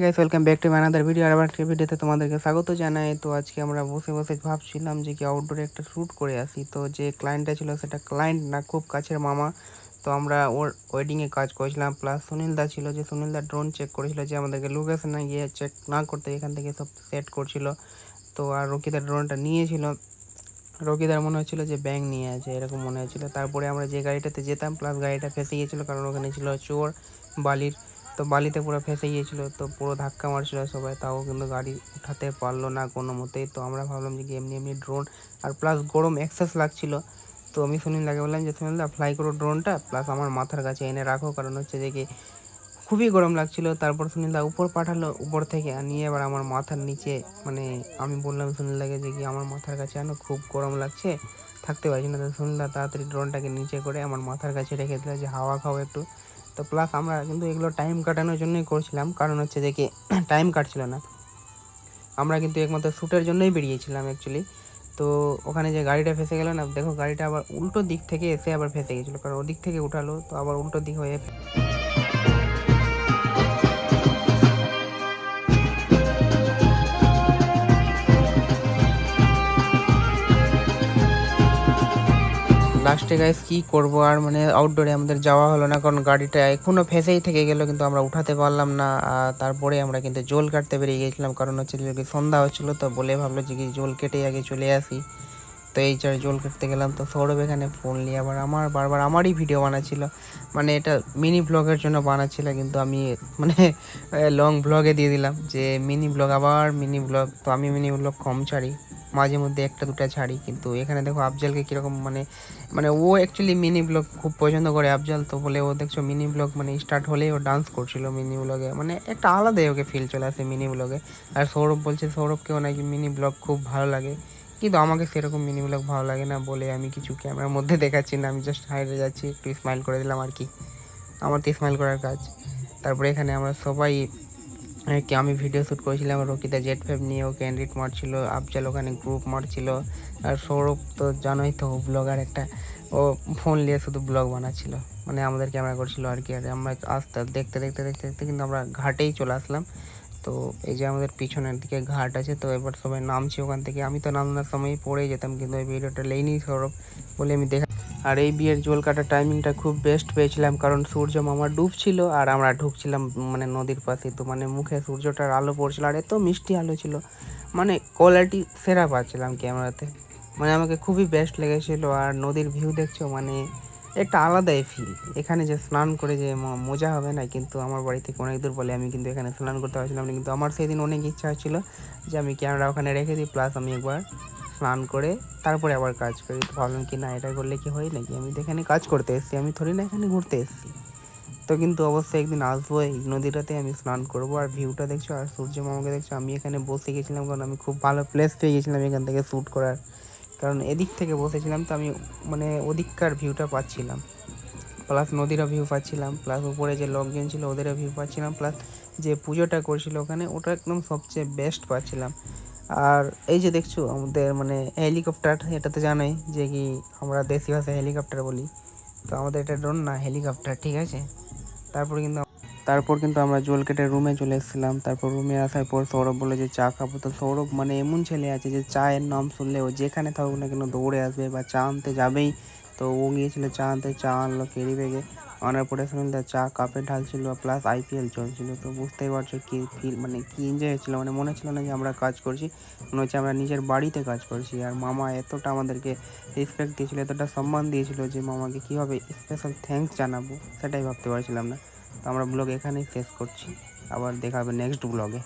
Guys, welcome back to my another video. আর আবার একটা ভিডিওতে তোমাদেরকে স্বাগত জানাই। তো আজকে আমরা বসে বসে ভাবছিলাম যে কি আউটডোরে একটা শ্যুট করে আসি। তো যে ক্লায়েন্টটা ছিল সেটা ক্লায়েন্ট না, খুব কাছের মামা। তো আমরা ওর ওয়েডিংয়ে কাজ করেছিলাম। প্লাস সুনীলদা ছিল, যে সুনীলদা ড্রোন চেক করেছিল, যে আমাদেরকে লোকেশনে গিয়ে চেক না করতে এখান থেকে সব সেট করছিল। তো আর রকিদার ড্রোনটা নিয়েছিল। রকিদার মনে হচ্ছিল যে ব্যাংক নিয়ে আছে, এরকম মনে হচ্ছিল। তারপরে আমরা যে গাড়িটাতে যেতাম, প্লাস গাড়িটা ফেসে গিয়েছিলো, কারণ ওখানে ছিল চোর বালির। তো বালিতে পুরো ফেসে গিয়েছিলো, তো পুরো ধাক্কা মারছিল সবাই, তাও কিন্তু গাড়ি উঠাতে পারলো না কোনো মতেই। তো আমরা ভাবলাম যে এমনি এমনি ড্রোন, আর প্লাস গরম এক্সেস লাগছিল। তো আমি সুনীলদাকে বললাম যে সুনীলদা ফ্লাই করো ড্রোনটা, প্লাস আমার মাথার কাছে এনে রাখো, কারণ হচ্ছে যে কি খুবই গরম লাগছিল। তারপর সুনীলদা উপর পাঠালো, উপর থেকে নিয়ে এবার আমার মাথার নিচে, মানে আমি বললাম সুনীলদাকে যে কি আমার মাথার কাছে আনো, খুব গরম লাগছে, থাকতে পারছি না। তো সুনীলদা তাড়াতাড়ি ড্রোনটাকে নিচে করে আমার মাথার কাছে রেখে দিল যে হাওয়া খাও একটু। তো প্লাস আমরা কিন্তু এগুলো টাইম কাটানোর জন্যই করছিলাম, কারণ হচ্ছে যে কি টাইম কাটছিল না, আমরা কিন্তু একমাত্র শ্যুটের জন্যই বেরিয়েছিলাম অ্যাকচুয়ালি। তো ওখানে যে গাড়িটা ফেসে গেল না, দেখো গাড়িটা আবার উল্টো দিক থেকে এসে আবার ফেসে গেছিলো, কারণ ওদিক থেকে উঠালো, তো আবার উল্টো দিক হয়ে লাস্টে গাইস কি করব, আর মানে আউটডোরে আমাদের যাওয়া হলো না, কারণ গাড়িটা এখনও ফেসেই থেকে গেল, কিন্তু আমরা উঠাতে পারলাম না। আর তারপরে আমরা কিন্তু জল কাটতে বেরিয়ে গেছিলাম, কারণ হচ্ছে যে সন্ধ্যা হচ্ছিলো। তো বলে ভাবলো যে কি জল কেটে আগে চলে আসি। তো এই চার জল কাটতে গেলাম। তো সৌরভ এখানে ফোন নিয়ে আবার বারবার আমারই ভিডিও বানাচ্ছিল, মানে এটা মিনি ব্লগের জন্য বানাচ্ছিল, কিন্তু আমি মানে লং ব্লগে দিয়ে দিলাম যে মিনি ব্লগ, আবার মিনি ব্লগ। তো আমি মিনি ব্লগ কম ছাড়ি, মাঝে মধ্যে একটা দুটা ছাড়ি। কিন্তু এখানে দেখো আফজালকে কীরকম, মানে মানে ও অ্যাকচুয়ালি মিনি ব্লগ খুব পছন্দ করে আফজাল। তো বলে ও দেখছো মিনি ব্লগ মানে স্টার্ট হলেই ও ডান্স করছিল মিনি ব্লগে, মানে একটা আলাদাই ওকে ফিল চলে আসে মিনি ব্লগে। আর সৌরভ বলছে সৌরভকেও নাকি মিনি ব্লগ খুব ভালো লাগে, কিন্তু আমাকে সেরকম মিনি ব্লগ ভালো লাগে না বলে আমি কিছু ক্যামেরার মধ্যে দেখাচ্ছি না, আমি জাস্ট হাইডে যাচ্ছি, একটু স্মাইল করে দিলাম আর কি, আমার তো স্মাইল করার কাজ। তারপরে এখানে আমরা সবাই কি আমি ভিডিও শ্যুট করেছিলাম, রকিদা জেট ফেব নিয়ে ওকে এডিট মারছিল, আফজাল ওখানে গ্রুপ মারছিল, আর সৌরভ তো জানোই তো ব্লগার একটা, ও ফোন নিয়ে শুধু ব্লগ বানাচ্ছিল, মানে আমাদের ক্যামেরা করছিল আর কি। আর আমরা আস্তে দেখতে দেখতে দেখতে দেখতে কিন্তু আমরা ঘাটেই চলে আসলাম। তো এই যে আমাদের পিছনের দিকে ঘাট আছে, তো এবার সবাই নামছি ওখান থেকে। আমি তো নামানোর সময় পড়ে যেতাম, কিন্তু ওই ভিডিওটা লেইনি সৌরভ বলে আমি দেখা। আর এই বিয়ের জল কাটার টাইমিংটা খুব বেস্ট পেয়েছিলাম, কারণ সূর্য মামা ডুবছিল আর আমরা ঢুকছিলাম মানে নদীর পাশে। তো মানে মুখে সূর্যটার আলো পড়ছিল, আর এত মিষ্টি আলো ছিল, মানে কোয়ালিটি সেরা পাচ্ছিলাম ক্যামেরাতে, মানে আমাকে খুবই বেস্ট লেগেছিলো। আর নদীর ভিউ দেখছো, মানে একটা আলাদাই ফিল। এখানে যে স্নান করে যে মজা হবে না, কিন্তু আমার বাড়ি থেকে অনেক দূর বলে আমি কিন্তু এখানে স্নান করতে পারছিলাম না। কিন্তু আমার সেদিন অনেক ইচ্ছা হচ্ছিল যে আমি ক্যামেরা ওখানে রেখে দিই, প্লাস আমি একবার স্নান করে তারপরে আবার কাজ করি। তো ভাবলাম কি না, এটা করলে কি হয় নাকি, আমি তো এখানে কাজ করতে এসেছি, আমি থোড়ি না এখানে ঘুরতে এসেছি। তো কিন্তু অবশ্যই একদিন আসবো এই নদীটাতে, আমি স্নান করবো। আর ভিউটা দেখছো, আর সূর্য মামাকে দেখছো। আমি এখানে বসে গেছিলাম, কারণ আমি খুব ভালো প্লেস পেয়ে গেছিলাম এখান থেকে শ্যুট করার, কারণ এদিক থেকে বসেছিলাম, তো আমি মানে ওদিককার ভিউটা পাচ্ছিলাম, প্লাস নদীরও ভিউ পাচ্ছিলাম, প্লাস উপরে যে লোকজন ছিল ওদেরও ভিউ পাচ্ছিলাম, প্লাস যে পুজোটা করছিল ওখানে ওটা একদম সবচেয়ে বেস্ট পাচ্ছিলাম। আর এই যে দেখছো আমাদের মানে হেলিকপ্টার, এটা তো জানোই যে কি আমরা দেশি ভাষায় হেলিকপ্টার বলি, তো আমাদের এটা ড্রোন না, হেলিকপ্টার, ঠিক আছে। তারপর কিন্তু আমরা জল কেটে রুমে চলে এসেছিলাম। তারপর রুমে আসার পর সৌরভ বলে যে চা খাবো। তো সৌরভ মানে এমন ছেলে আছে যে চায়ের নাম শুনলে ও যেখানে থাকুক না কেন দৌড়ে আসবে বা চা আনতে যাবেই। তো ও গিয়েছিল চা আনতে, চা আনলো ক্যারি ব্যাগে, আনার পরে সুনীলদা চা কাপে ঢালছিল, প্লাস আইপিএল চলছিল। তো বুঝতেই পারছো কি ফিল, মানে কি এনজয় হচ্ছিলো, মানে মনে ছিল না যে আমরা কাজ করছি, মনে হচ্ছে আমরা নিজের বাড়িতে কাজ করছি। আর মামা এতটা আমাদেরকে রেসপেক্ট দিয়েছিল, এতটা সম্মান দিয়েছিল যে মামাকে কীভাবে স্পেশাল থ্যাঙ্কস জানাবো সেটাই ভাবতে পারছিলাম না। তো আমরা ব্লগ এখানেই শেষ করছি, আবার দেখা হবে নেক্সট ব্লগে।